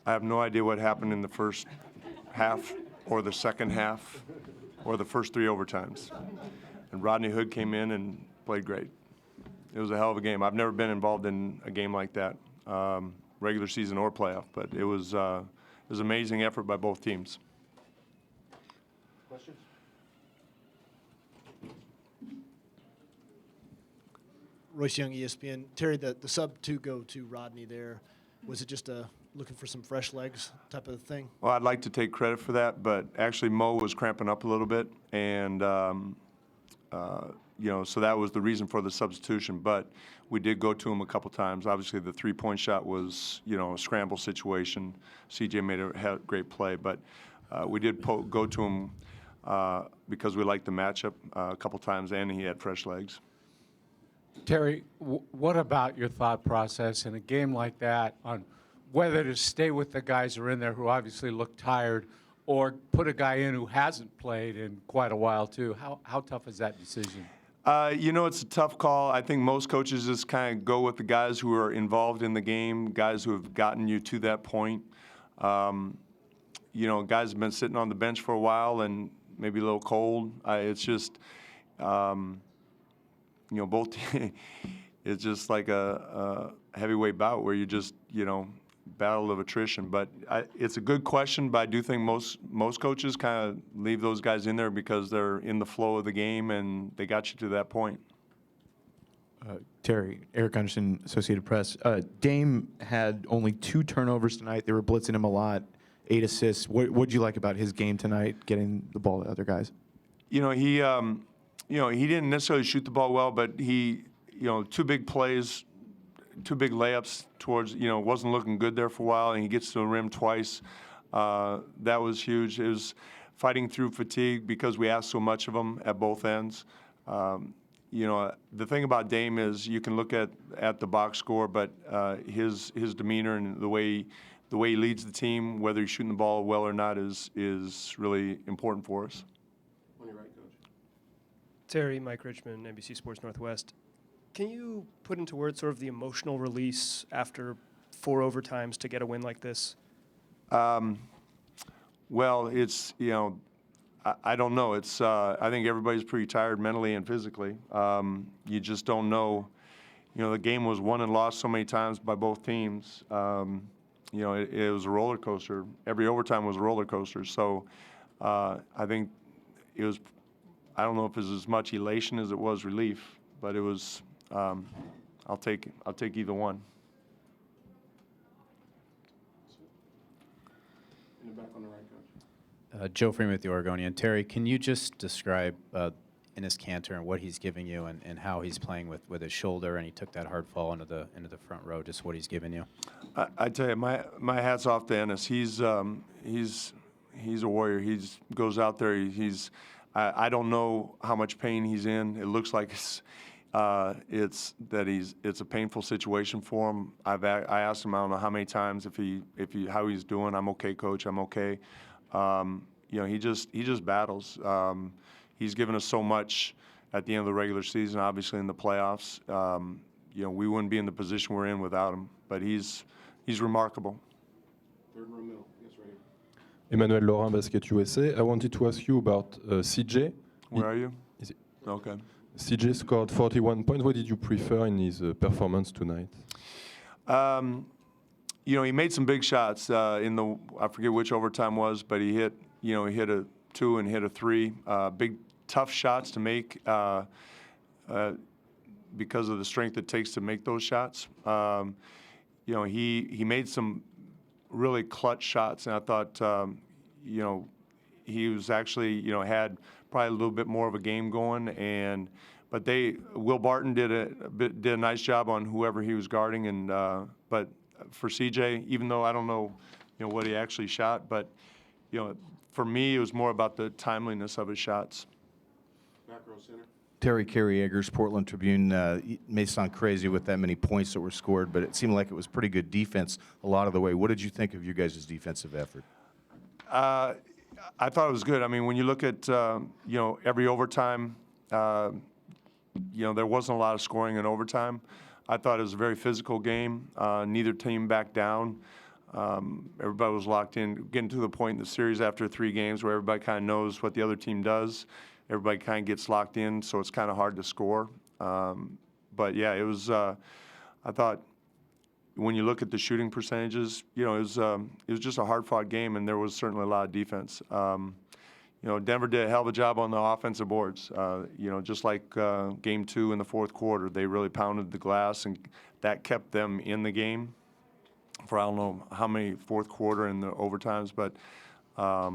I have no idea what happened in the first half or the second half or the first 3 overtimes. And Rodney Hood came in and played great. It was a hell of a game. I've never been involved in a game like that, regular season or playoff, but it was an amazing effort by both teams. Questions? Royce Young, ESPN. Terry, the sub to go to Rodney there, was it just looking for some fresh legs type of thing? Well, I'd like to take credit for that, but actually Mo was cramping up a little bit, and so that was the reason for the substitution. But we did go to him a couple times. Obviously, the three-point shot was, a scramble situation. CJ made a great play, but we did go to him because we liked the matchup a couple times, and he had fresh legs. Terry, what about your thought process in a game like that on whether to stay with the guys who are in there who obviously look tired or put a guy in who hasn't played in quite a while too? How tough is that decision? It's a tough call. I think most coaches just kind of go with the guys who are involved in the game, guys who have gotten you to that point. Guys have been sitting on the bench for a while and maybe a little cold. It's just, both. It's just like a heavyweight bout where you just, battle of attrition. But it's a good question, but I do think most coaches kind of leave those guys in there because they're in the flow of the game and they got you to that point. Terry, Eric Anderson, Associated Press. Dame had only 2 turnovers tonight. They were blitzing him a lot, 8 assists. What did you like about his game tonight, getting the ball to other guys? He didn't necessarily shoot the ball well, but he, 2 big plays, 2 big layups towards, wasn't looking good there for a while, and he gets to the rim twice. That was huge. It was fighting through fatigue because we asked so much of him at both ends. The thing about Dame is you can look at the box score, but his demeanor and the way he leads the team, whether he's shooting the ball well or not, is really important for us. On your right, Coach. Terry, Mike Richmond, NBC Sports Northwest. Can you put into words sort of the emotional release after 4 overtimes to get a win like this? Well, it's, I don't know. It's I think everybody's pretty tired mentally and physically. You just don't know. The game was won and lost so many times by both teams. It was a roller coaster. Every overtime was a roller coaster. So I think it was, I don't know if it was as much elation as it was relief, but it was, I'll take either one. In the back on the right, Coach. Joe Freeman with the Oregonian. Terry, can you just describe Enes Kanter and what he's giving you and how he's playing with his shoulder, and he took that hard fall into the front row, just what he's given you? I tell you, my hat's off to Enes. He's a warrior. He goes out there. I don't know how much pain he's in. It looks like it's a painful situation for him. I asked him, I don't know how many times how he's doing. I'm okay, coach. I'm okay. He just battles. He's given us so much at the end of the regular season. Obviously, in the playoffs, we wouldn't be in the position we're in without him. But he's remarkable. Third row middle. Yes, right here. Emmanuel Laurin, Basket USA. I wanted to ask you about CJ. Where are you? Is it? Okay. CJ scored 41 points. What did you prefer in his performance tonight? He made some big shots I forget which overtime was, but he hit a 2 and hit a 3. Big, tough shots to make because of the strength it takes to make those shots. He made some really clutch shots, and I thought, he was actually, had probably a little bit more of a game going, but Will Barton did a nice job on whoever he was guarding, and but for CJ, even though I don't know, what he actually shot, but for me it was more about the timeliness of his shots. Back row center. Terry Eggers, Portland Tribune. May sound crazy with that many points that were scored, but it seemed like it was pretty good defense a lot of the way. What did you think of you guys' defensive effort? I thought it was good. I mean, when you look at every overtime, there wasn't a lot of scoring in overtime. I thought it was a very physical game. Neither team backed down. Everybody was locked in, getting to the point in the series after 3 games where everybody kind of knows what the other team does. Everybody kind of gets locked in, so it's kind of hard to score. But yeah, it was. I thought when you look at the shooting percentages, it was just a hard-fought game, and there was certainly a lot of defense. Denver did a hell of a job on the offensive boards. Just like Game 2 in the fourth quarter, they really pounded the glass, and that kept them in the game for I don't know how many fourth quarter and the overtimes, but I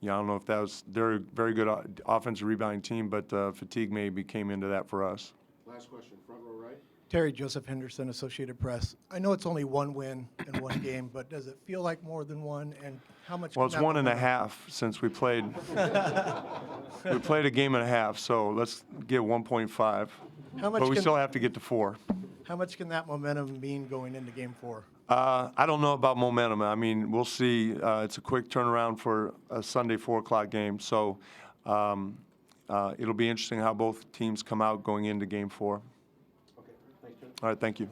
don't know if that was. They're a very good offensive rebounding team, but fatigue maybe came into that for us. Last question, front row right. Terry, Joseph Henderson, Associated Press. I know it's only one win in one game, but does it feel like more than one? And how much? Well, it's 1.5 since we played. We played a game and a half, so let's get 1.5. How much But we can- still have to get to 4. How much can that momentum mean going into Game 4? I don't know about momentum. I mean, we'll see. It's a quick turnaround for a Sunday 4 o'clock game, so it'll be interesting how both teams come out going into Game 4. Okay, thanks, Jim. All right, thank you.